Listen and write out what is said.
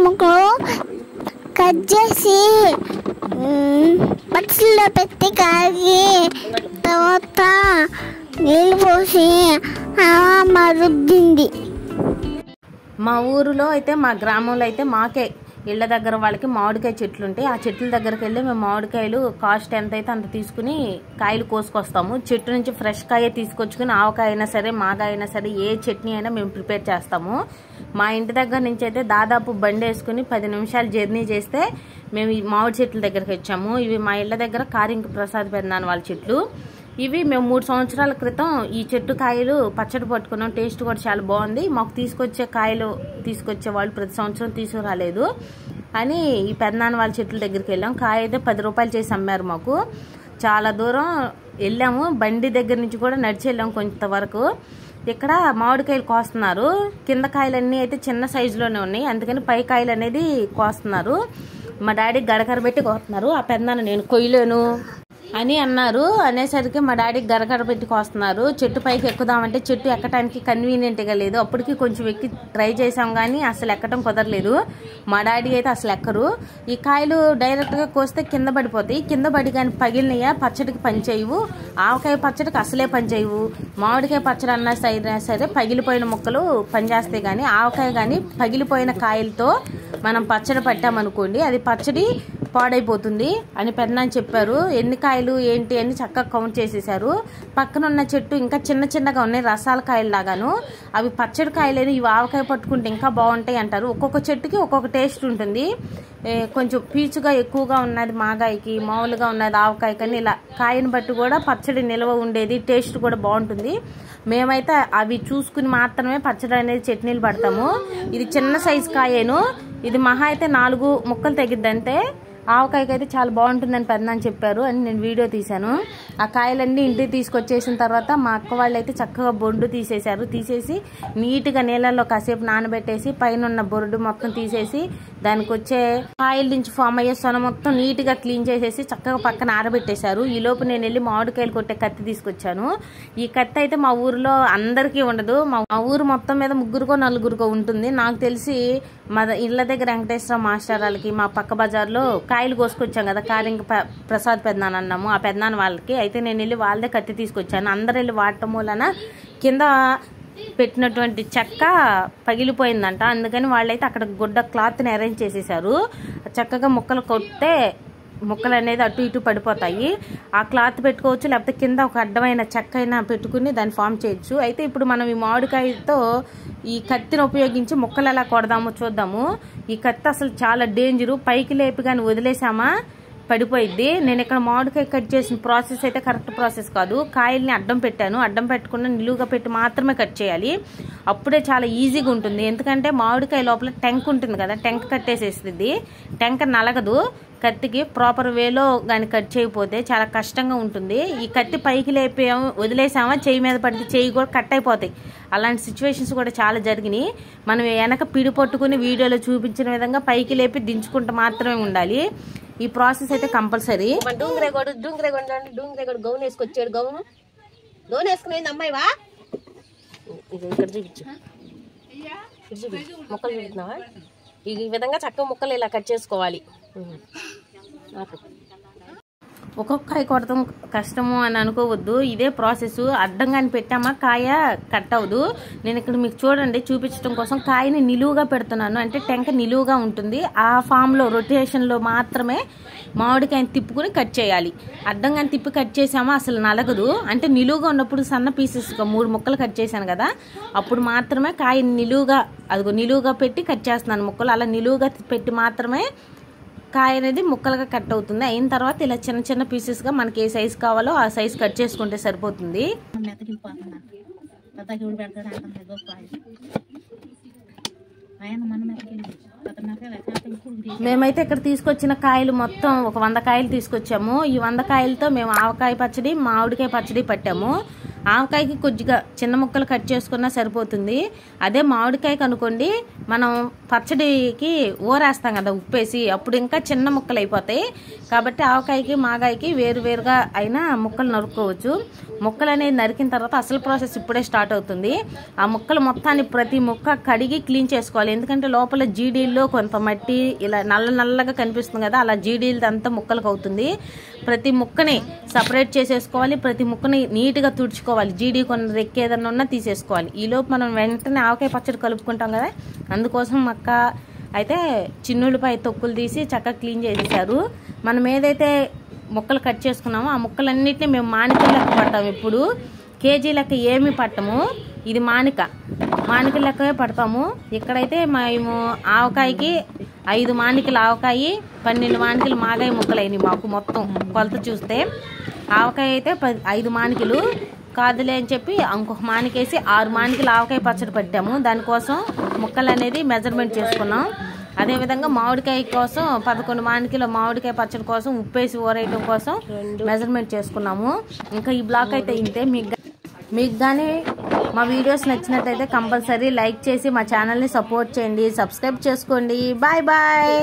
ముక్కలు కట్ చేసి బట్టల్లో పెట్టి కాగి తర్వాత నీళ్ళు పోసి రుద్దింది. మా ఊరిలో అయితే మా గ్రామంలో అయితే మాకే ఇళ్ళ దగ్గర వాళ్ళకి మామిడికాయ చెట్లు ఉంటాయి. ఆ చెట్ల దగ్గరికి వెళ్ళి మేము మామిడికాయలు కాస్ట్ ఎంత అయితే అంత తీసుకుని కాయలు కోసుకొస్తాము. చెట్టు నుంచి ఫ్రెష్ కాయ తీసుకొచ్చుకుని ఆవకాయ అయినా సరే మాగాయ అయినా సరే ఏ చట్నీ అయినా మేము ప్రిపేర్ చేస్తాము. మా ఇంటి దగ్గర నుంచి అయితే దాదాపు బండి వేసుకుని 10 నిమిషాలు జర్నీ చేస్తే మేము ఈ మామిడి చెట్ల దగ్గరికి వచ్చాము. ఇవి మా ఇళ్ళ దగ్గర కారింక ప్రసాద్ పెద్దనాన్న వాళ్ళ చెట్లు. ఇవి మేము 3 సంవత్సరాల క్రితం ఈ చెట్టు కాయలు పచ్చడి పట్టుకున్నాం. టేస్ట్ కూడా చాలా బాగుంది. మాకు తీసుకొచ్చే వాళ్ళు ప్రతి సంవత్సరం తీసుకురాలేదు అని ఈ పెద్దనాన్న వాళ్ళ చెట్ల దగ్గరికి వెళ్ళాం. కాయ అయితే 10 రూపాయలు చేసి అమ్మారు. మాకు చాలా దూరం వెళ్ళాము. బండి దగ్గర నుంచి కూడా నడిచి వెళ్ళాం కొంతవరకు. ఇక్కడ మామిడికాయలు కోస్తున్నారు. కింద కాయలన్నీ అయితే చిన్న సైజులోనే ఉన్నాయి, అందుకని పై కాయలు అనేది కోస్తున్నారు. మా డాడీ గడకర పెట్టి కోస్తున్నారు. ఆ పెద్దనాన్న నేను కొయ్యలేను అని అన్నారు. అనేసరికి మా డాడీ గరగర పెట్టి కోస్తున్నారు. చెట్టు పైకి ఎక్కుదామంటే చెట్టు ఎక్కడానికి కన్వీనియంట్గా లేదు. అప్పటికి కొంచెం ఎక్కి ట్రై చేసాం కానీ అసలు ఎక్కడం కుదరలేదు. మా డాడీ అయితే అసలు ఎక్కరు. ఈ కాయలు డైరెక్ట్గా కోస్తే కింద పడిపోతాయి. కింద పడి కానీ పగిలినయా పచ్చడికి పనిచేయవు. ఆవకాయ పచ్చడికి అసలే పనిచేయవు. మామిడికాయ పచ్చడి అన్నా సరే పగిలిపోయిన ముక్కలు పనిచేస్తాయి. కానీ ఆవకాయ కానీ పగిలిపోయిన కాయలతో మనం పచ్చడి పట్టామనుకోండి అది పచ్చడి పాడైపోతుంది అని పెద్దనాన్న చెప్పారు. ఎన్ని కాయలు ఏంటి అని చక్కగా కౌంట్ చేసేసారు. పక్కన ఉన్న చెట్టు ఇంకా చిన్నగా ఉన్నాయి, రసాల కాయలు లాగాను. అవి పచ్చడి కాయలేని ఇవి ఆవకాయ పట్టుకుంటే ఇంకా బాగుంటాయి అంటారు. ఒక్కొక్క చెట్టుకి ఒక్కొక్క టేస్ట్ ఉంటుంది. కొంచెం పీచుగా ఎక్కువగా ఉన్నది మాగాయకి, మామూలుగా ఉన్నది ఆవకాయ. కానీ ఇలా కాయని బట్టి కూడా పచ్చడి నిల్వ ఉండేది, టేస్ట్ కూడా బాగుంటుంది. మేమైతే అవి చూసుకుని మాత్రమే పచ్చడి అనేది చట్నీలు పడతాము. ఇది చిన్న సైజు కాయేను. ఇది మహా అయితే 4 ముక్కలు తగ్గిద్దంటే ఆవకాయకి అయితే చాలా బాగుంటుందని పెద్దనాన్న చెప్పారు అని నేను వీడియో తీశాను. ఆ కాయలన్నీ ఇంటికి తీసుకొచ్చేసిన తర్వాత మా అక్క వాళ్ళు అయితే చక్కగా బొండు తీసేశారు. తీసేసి నీట్గా నీళ్ళల్లో కాసేపు నానబెట్టేసి పైన ఉన్న బొరుడు మొత్తం తీసేసి దానికి వచ్చే కాయల నుంచి ఫామ్ అయ్యే సొన మొత్తం నీట్గా క్లీన్ చేసేసి చక్కగా పక్కన ఆరబెట్టేశారు. ఈ లోపు నేను వెళ్ళి మామిడికాయలు కొట్టే కత్తి తీసుకొచ్చాను. ఈ కత్తి అయితే మా ఊరిలో అందరికీ ఉండదు. మా ఊరు మొత్తం మీద 3కో 4కో ఉంటుంది. నాకు తెలిసి మా ఇళ్ళ దగ్గర వెంకటేశ్వర మాస్టర్ వాళ్ళకి మా పక్క బజార్లో కాయలు కోసుకొచ్చాం కదా, కారింక ప్రసాద్ పెద్దనాన్న అన్నాము ఆ పెద్దనాన్న వాళ్ళకి. అయితే నేను వెళ్ళి వాళ్ళదే కత్తి తీసుకొచ్చాను. అందరు వెళ్ళి వాడటం వలన కింద పెట్టినటువంటి చెక్క పగిలిపోయిందంట. అందుకని వాళ్ళైతే అక్కడ గుడ్డ క్లాత్ని అరేంజ్ చేసేసారు. చక్కగా ముక్కలు కొట్టే ముక్కలు అనేది అటు ఇటు పడిపోతాయి. ఆ క్లాత్ పెట్టుకోవచ్చు, లేకపోతే కింద ఒక అడ్డమైన చెక్క అయినా పెట్టుకుని దాన్ని ఫామ్ చేయొచ్చు. అయితే ఇప్పుడు మనం ఈ మామిడికాయతో ఈ కత్తిని ఉపయోగించి ముక్కలు ఎలా కొడదామో చూద్దాము. ఈ కత్తి అసలు చాలా డేంజరు. పైకి లేపి కానీ వదిలేసామా పడిపోయిద్ది. నేను ఇక్కడ మామిడికాయ కట్ చేసిన ప్రాసెస్ అయితే కరెక్ట్ ప్రాసెస్ కాదు. కాయల్ని అడ్డం పెట్టాను. అడ్డం పెట్టకుండా నిలువుగా పెట్టి మాత్రమే కట్ చేయాలి. అప్పుడే చాలా ఈజీగా ఉంటుంది. ఎందుకంటే మామిడికాయ లోపల టెంక్ ఉంటుంది కదా, టెంక్ కట్టేసేస్తుంది. టెంక నలగదు. కత్తికి ప్రాపర్ వేలో కానీ కట్ చేయకపోతే చాలా కష్టంగా ఉంటుంది. ఈ కత్తి పైకి లేపాము వదిలేసామా చెయ్యి మీద పడితే చెయ్యి కూడా కట్ అయిపోతాయి. అలాంటి సిచ్యువేషన్స్ కూడా చాలా జరిగినాయి. మనం వెనక పిడి పట్టుకుని వీడియోలో చూపించిన విధంగా పైకి లేపి దించుకుంటూ మాత్రమే ఉండాలి. ఈ ప్రాసెస్ అయితే కంపల్సరీ. డూంగ్రేగోడు గౌన్ వేసుకొచ్చాడు. గౌన్ వేసుకునేది అమ్మాయివా? ఇక్కడ చూపించు, ముక్కలు చూపిస్తున్నావా? ఈ విధంగా చక్కగా ముక్కలు ఇలా కట్ చేసుకోవాలి. ఒక్కొక్క కాయ కొడతాం కష్టము అని అనుకోవద్దు. ఇదే ప్రాసెస్. అడ్డంగాని పెట్టామా కాయ కట్ అవ్వదు. నేను ఇక్కడ మీకు చూడండి చూపించడం కోసం కాయని నిలువుగా పెడుతున్నాను. అంటే టెంక నిలువుగా ఉంటుంది. ఆ ఫామ్లో రొటేషన్లో మాత్రమే మామిడికాయని తిప్పుకుని కట్ చేయాలి. అడ్డంగాని తిప్పి కట్ చేసామా అసలు నలగదు. అంటే నిలువుగా ఉన్నప్పుడు సన్న పీసెస్గా 3 ముక్కలు కట్ చేశాను కదా, అప్పుడు మాత్రమే కాయని నిలువుగా పెట్టి కట్ చేస్తున్నాను ముక్కలు. అలా నిలువుగా పెట్టి మాత్రమే కాయ అనేది ముక్కలుగా కట్ అవుతుంది. అయిన తర్వాత ఇలా చిన్న పీసెస్గా మనకి ఏ సైజు కావాలో ఆ సైజు కట్ చేసుకుంటే సరిపోతుంది. మేమైతే ఇక్కడ తీసుకొచ్చిన కాయలు మొత్తం ఒక 100 కాయలు తీసుకొచ్చాము. ఈ 100 కాయలతో మేము ఆవకాయ పచ్చడి, మామిడికాయ పచ్చడి పట్టాము. ఆవకాయకి కొద్దిగా చిన్న ముక్కలు కట్ చేసుకున్నా సరిపోతుంది. అదే మామిడికాయకి అనుకోండి మనం పచ్చడికి ఊరేస్తాం కదా ఉప్పేసి, అప్పుడు ఇంకా చిన్న ముక్కలు అయిపోతాయి. కాబట్టి ఆవకాయకి మాగాయకి వేరువేరుగా అయినా ముక్కలు నరుక్కోవచ్చు. ముక్కలు అనేది నరికిన తర్వాత అసలు ప్రాసెస్ ఇప్పుడే స్టార్ట్ అవుతుంది. ఆ ముక్కలు మొత్తాన్ని ప్రతి ముక్క కడిగి క్లీన్ చేసుకోవాలి. ఎందుకంటే లోపల జీడీల్లో కొంత మట్టి ఇలా నల్లగా కనిపిస్తుంది కదా, అలా జీడీలదంతా ముక్కలకు అవుతుంది. ప్రతి ముక్కని సపరేట్ చేసేసుకోవాలి. ప్రతి ముక్కని నీట్గా తుడుచుకోవాలి. జీడీ కొన్ని రెక్కి ఏదన్నా ఉన్నా తీసేసుకోవాలి. ఈలోపు మనం వెంటనే ఆవకాయ పచ్చడి కలుపుకుంటాం కదా, అందుకోసం అక్క అయితే చిన్నులపై తొక్కులు తీసి చక్కగా క్లీన్ చేసేసారు. మనం ఏదైతే ముక్కలు కట్ చేసుకున్నామో ఆ ముక్కలన్నిటిని మేము మానికల లెక్క పడతాము. ఇప్పుడు కేజీ లెక్క ఏమి పట్టము, ఇది మానికల లెక్కనే పడతాము. ఇక్కడైతే మేము ఆవకాయకి 5 మానికలు ఆవకాయ, 12 మానికలు మాగాయ ముక్కలు అయినాయి మాకు. మొత్తం కొలత చూస్తే ఆవకాయ అయితే 5 మానికలు కాదులే అని చెప్పి ఇంకొక మానికేసి 6 మానికలు ఆవకాయ పచ్చడి పెట్టాము. దానికోసం ముక్కలు అనేది మెజర్మెంట్ చేసుకున్నాం. అదేవిధంగా మామిడికాయ కోసం 11 మానికల మామిడికాయ పచ్చడి కోసం ఉప్పేసి ఊరేయటం కోసం మెజర్మెంట్ చేసుకున్నాము. ఇంకా ఈ బ్లాక్ అయితే ఇంతే. మీకు కానీ మా వీడియోస్ నచ్చినట్టయితే కంపల్సరీ లైక్ చేసి మా ఛానల్ని సపోర్ట్ చేయండి, సబ్స్క్రైబ్ చేసుకోండి. Bye bye.